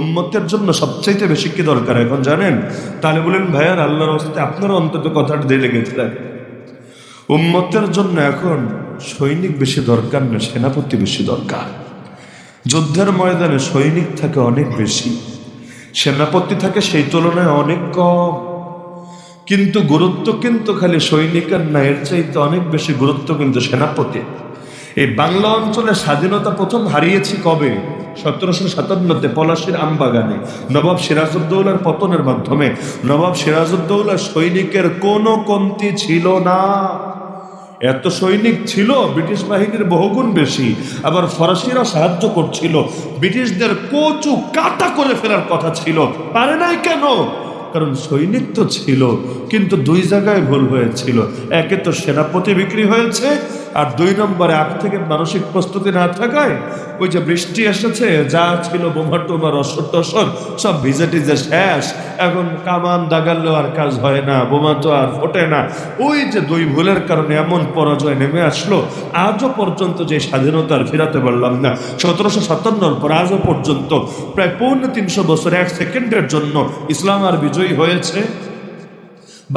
উম্মতের জন্য সবচাইতে বেশি কি দরকার এখন জানেন? তাহলে বলেন ভাইয়ার আল্লাহর রাস্তে আপনারা অন্তত কথাটা দিয়ে লেগেছিলেন। উম্মতের জন্য এখন সৈনিক বেশি দরকার না, সেনাপতি বেশি দরকার। যুদ্ধের ময়দানে সৈনিক থাকে অনেক বেশি, সেনাপতি থাকে সেই তুলনায় অনেক কম। কিন্তু গুরুত্ব কিন্তু খালি সৈনিকের না, এর চাইতে অনেক বেশি গুরুত্ব কিন্তু সেনাপতি। এই বাংলা অঞ্চলে স্বাধীনতা প্রথম হারিয়েছি কবে? 1757-তে পলাশীর আমবাগানে নবাব সিরাজউদ্দৌলার পতনের মাধ্যমে। নবাব সিরাজউদ্দৌলার সৈনিকের কোনো কমতি ছিল না, এত সৈনিক ছিল ব্রিটিশ বাহিনীর বহুগুণ বেশি। আবার ফরাসিরা সাহায্য করছিল, ব্রিটিশদের কচু কাটা করে ফেলার কথা ছিল, পারে নাই কেন? কারণ সৈনিক তো ছিল, কিন্তু দুই জায়গায় ভুল হয়েছিল। একে তো সেনাপতি বিক্রি হয়েছে, আর দুই নম্বরে আগ থেকে মানসিক প্রস্তুতি না থাকায় ওই যে বৃষ্টি এসেছে, যা ছিল বোমা টোমা রসদ টসর সব ভিজে টিজে শেষ। এখন কামান দাগালেও আর কাজ হয় না, বোমা তো আর ফোটে না। ওই যে দুই ভুলের কারণে এমন পরাজয় নেমে আসলো, আজও পর্যন্ত যে স্বাধীনতা আর ফেরাতে পারলাম না। 1757-র পর আজও পর্যন্ত প্রায় 350 বছর 1 সেকেন্ডের জন্য ইসলাম আর বিজয়ী হয়েছে?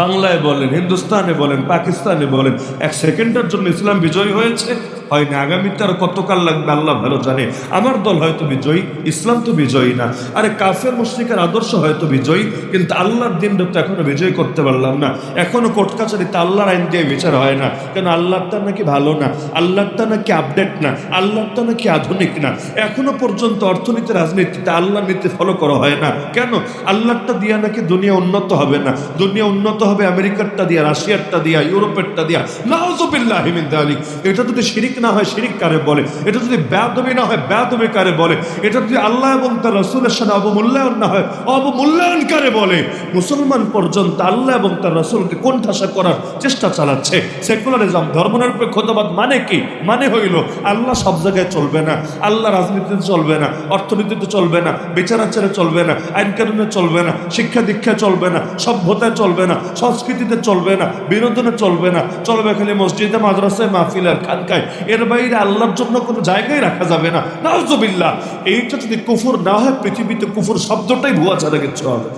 বাংলায় বলেন, হিন্দুস্তানে বলেন, পাকিস্তানে বলেন, 1 সেকেন্ডের জন্য ইসলাম বিজয়ী হয়েছে? হয় না। আগামীতে আর কতকাল লাগবে আল্লাহ ভালো জানে। আমার দল হয়তো বিজয়ী, ইসলাম তো বিজয়ী না। আরে কাফের মুশরিকের আদর্শ হয়তো বিজয়ী, কিন্তু আল্লাহর দিনটা তো এখনো বিজয় করতে পারলাম না। এখনো কোর্ট কাছারিতে আল্লাহর আইন দিয়ে বিচার হয় না কেন? আল্লাহটা নাকি ভালো না, আল্লাহটা নাকি আপডেট না, আল্লাহটা নাকি আধুনিক না। এখনো পর্যন্ত অর্থনীতি রাজনীতিতে আল্লাহর নীতি ফলো করা হয় না কেন? আল্লাহটা দিয়া নাকি দুনিয়া উন্নত হবে না। দুনিয়া উন্নত হবে আমেরিকারটা দিয়া, রাশিয়ারটা দিয়া, ইউরোপেরটা দিয়া। নাউযুবিল্লাহি মিন যালিক। এটা যদি শিরিক না হয় শিরিক কারে বলে? এটা যদি বেয়াদবি না হয় বেয়াদবি কারে বলে? এটা যদি আল্লাহ এবং তার রাসূলের সাথে অবমূল্যায়ন না হয় অবমূল্যায়ন কারে বলে? মুসলমান পর্যন্ত আল্লাহ এবং তার রাসূলকে কোণঠাসা করার চেষ্টা চালাচ্ছে। সেকুলারিজম, ধর্মনিরপেক্ষতাবাদ মানে কি? মানে হইল আল্লাহ সব জায়গায় চলবে না, আল্লাহ রাজনীতিতে চলবে না, অর্থনীতিতে চলবে না, বিচার আচারে চলবে না, আইন কানুনে চলবে না, শিক্ষা দীক্ষায় চলবে না, সভ্যতায় চলবে না, সংস্কৃতিতে চলবে না, বিনোদনে চলবে না, চলবে খালি মসজিদে, মাদ্রাসায়, মাহফিল আর খানকায়। এর বাইরে আল্লাহর জন্য কোনো জায়গায় রাখা যাবে না। নাউযুবিল্লাহ। এইটা যদি কুফর না হয়, পৃথিবীতে কুফর শব্দটাই ভুয়া ছাড়া কিছু হবে।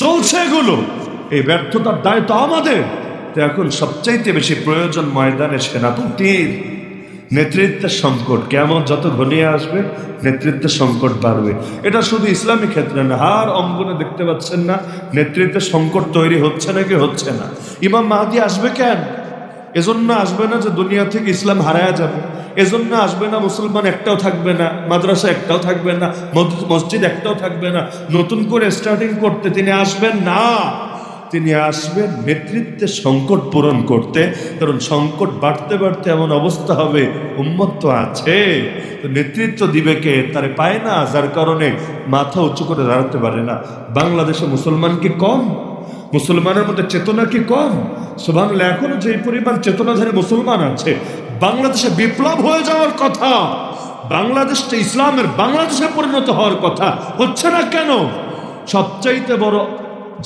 চলছে এগুলো, এই ব্যর্থতার দায় তো আমাদের। তো এখন সবচাইতে বেশি প্রয়োজন ময়দানে সেনাপতির। নেতৃত্বের সংকট কেমন যত ঘনিয়ে আসবে নেতৃত্বের সংকট বাড়বে। এটা শুধু ইসলামী ক্ষেত্রে না, হার অঙ্গনে দেখতে পাচ্ছেন না নেতৃত্বের সংকট তৈরি হচ্ছে নাকি হচ্ছে না? ইমাম মাহদী আসবে কেন? এজন্য আসবে না যে দুনিয়া থেকে ইসলাম হারায়া যাবে, এজন্য আসবে না মুসলমান একটাও থাকবে না, মাদ্রাসা একটাও থাকবে না, মসজিদ একটাও থাকবে না, নতুন করে স্টার্টিং করতে তিনি আসবেন না। তিনি আসবেন নেতৃত্বের সংকট পূরণ করতে। কারণ সংকট বাড়তে বাড়তে এমন অবস্থা হবে, উম্মত তো আছে, তো নেতৃত্ব দিবে কে? তারে পায় না, যার কারণে মাথা উঁচু করে দাঁড়াতে পারে না। বাংলাদেশে মুসলমান কি কম? মুসলমানের মধ্যে চেতনা কি কম? সুবহানাল্লাহ। এখনো যে পরিমাণ চেতনাধারী মুসলমান আছে, বাংলাদেশে বিপ্লব হয়ে যাওয়ার কথা, বাংলাদেশটা ইসলামের বাংলাদেশে পরিণত হওয়ার কথা, হচ্ছে না কেন? সবচাইতে বড়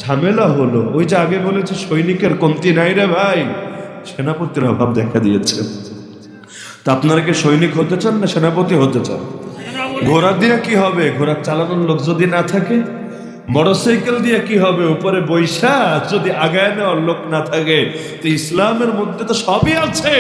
ঝামেলা হলো ওই যে আগে বলেছে সৈনিকের কমতি নাই রে ভাই, সেনাপতির অভাব দেখা দিয়েছে। তা আপনারা কি সৈনিক হতে চান না সেনাপতি হতে চান? ঘোড়া দিয়ে কি হবে? ঘোড়া চালানোর লোক যদি না থাকে। মোটরসাইকেল দিয়ে কি হবে? উপরে বৈশা যদি আগায় নেওয়ার লোক না থাকে। তো ইসলামের মধ্যে তো সবই আছে,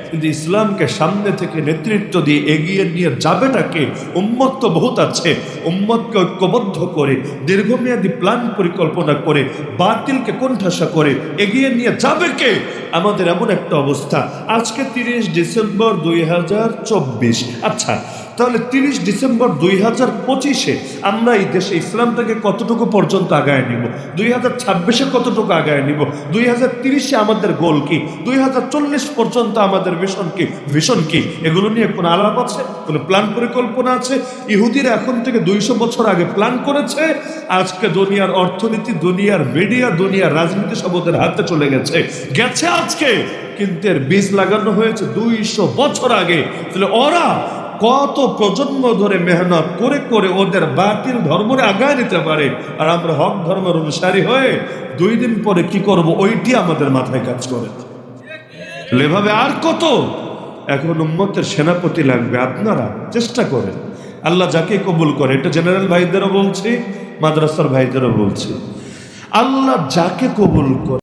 কিন্তু ইসলামকে সামনে থেকে নেতৃত্ব দিয়ে এগিয়ে নিয়ে যাবেটাকে? উম্মত তো বহুত আছে, উম্মতকে ঐক্যবদ্ধ করে দীর্ঘমেয়াদী প্ল্যান পরিকল্পনা করে বাতিলকে কোণঠাসা করে এগিয়ে নিয়ে যাবে কে? আমাদের এমন একটা অবস্থা। আজকে 30 ডিসেম্বর 2024। আচ্ছা, তাহলে 30 ডিসেম্বর 2025-এ আমরা এই দেশে ইসলামটাকে কতটুকু পর্যন্ত আগায় নিব? 2026-এ কতটুকু আগায় নিব? 2030-এ আমাদের গোল কি? 2040 পর্যন্ত আমাদের ভিশন কি? এগুলো নিয়ে কোনো আলাপ আছে? কোনো প্ল্যান পরিকল্পনা আছে? ইহুদিরা এখন থেকে 200 বছর আগে প্ল্যান করেছে। আজকে দুনিয়ার অর্থনীতি, দুনিয়ার মিডিয়া, দুনিয়ার রাজনীতি সব ওদের হাতে চলে গেছে আজকে, কিন্তু এর বীজ লাগানো হয়েছে 200 বছর আগে। তাহলে ওরা কত প্রজন্ম ধরে মেহনত করে করে ওদের বাতিল ধর্মরে আগায় নিতে পারে, আর আমরা হক ধর্মের অনুসারী হয়ে 2 দিন পরে কি করব ওইটি আমাদের মাথায় কাজ করে। এভাবে আর কত? এখন উম্মতের সেনাপতি লাগবে। আপনারা চেষ্টা করেন, আল্লাহ যাকে কবুল করে, এটা জেনারেল ভাইদেরও বলছি, মাদ্রাসার ভাইদেরও বলছি, আল্লাহ যাকে কবুল করে